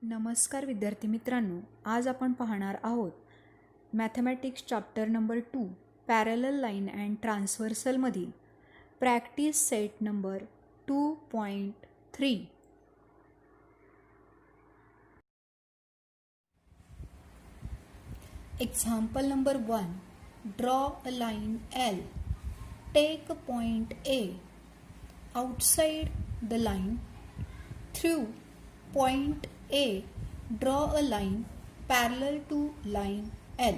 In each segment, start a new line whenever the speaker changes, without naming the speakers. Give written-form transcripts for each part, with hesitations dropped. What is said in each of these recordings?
नमस्कार विद्यार्थी मित्रांनो, आज आपण पाहणार आहोत mathematics chapter number 2 parallel line and ट्रान्सव्हर्सलमधील practice set number 2.3. Example number 1. Draw a line L. Take a point A. Outside the line, through point A, draw a line parallel to line L.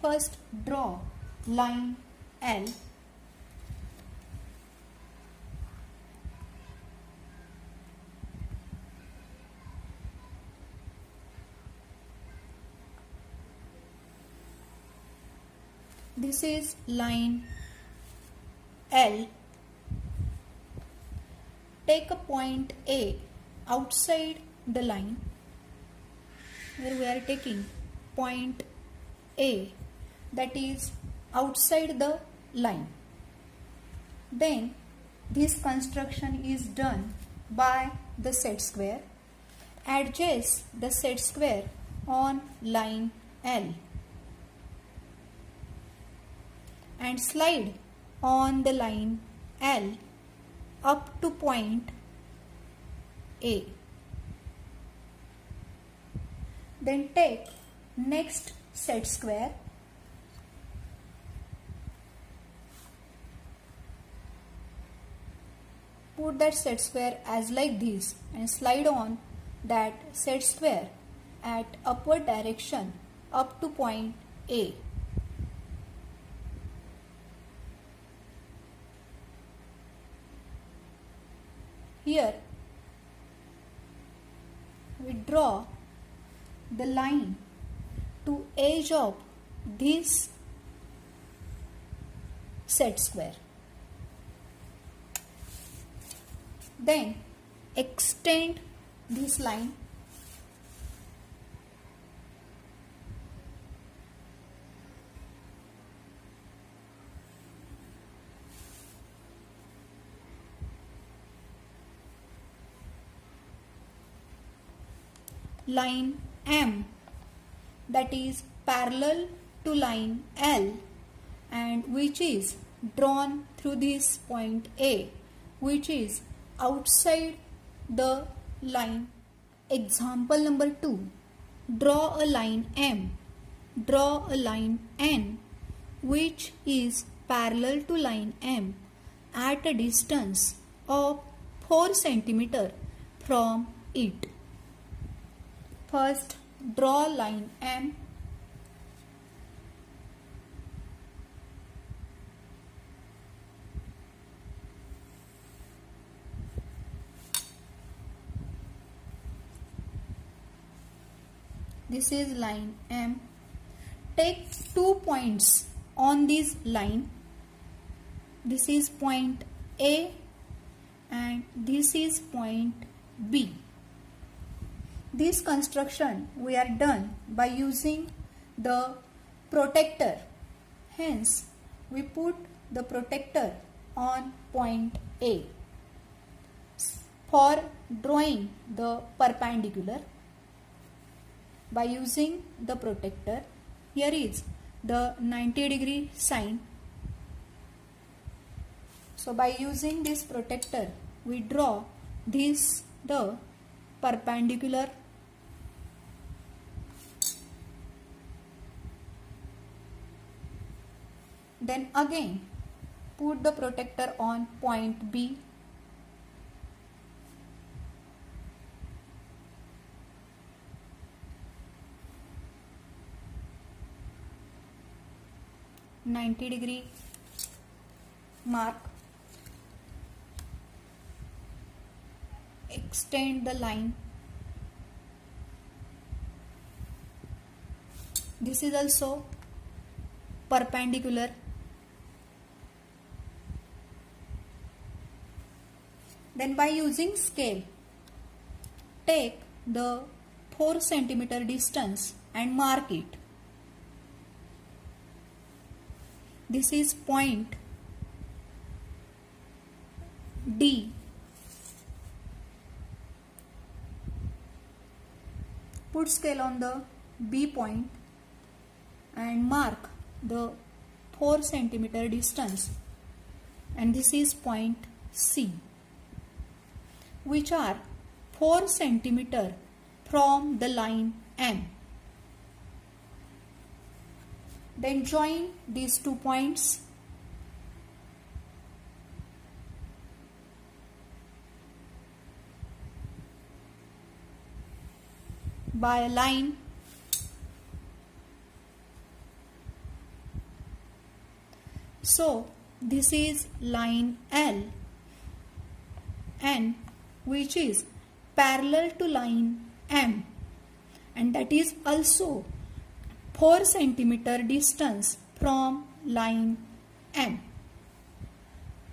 First, draw line L. This is line L. Take a point A outside the line. Here we are taking point A, that is outside the line. Then this construction is done by the set square. Adjust the set square on line L and slide on the line L up to point A. Then take next set square put that set square as like this and slide on that set square at upward direction up to point A. Here we draw the line to edge of this set square. Then extend this line line M, that is parallel to line L and which is drawn through this point A, which is outside the line. Example number 2. Draw a line M. Draw a line N which is parallel to line M at a distance of 4 cm from it. First, draw line M. This is line M. Take 2 points on this line. This is point A and this is point B. This construction we are done by using the protector. Hence, we put the protector on point A. For drawing the perpendicular, by using the protector, here is the 90-degree sign. So by using this protector, we draw this the perpendicular. Then again put the protector on point B. (90-degree) mark. Extend the line. This is also perpendicular. Then by using scale, take the 4 cm distance and mark it. This is point D. put scale on the B point and mark the 4 centimeter distance, and this is point C, which are 4 centimeter from the line M. Then join these 2 points. By a line. So this is line L, and which is parallel to line M, and that is also 4 centimeter distance from line M.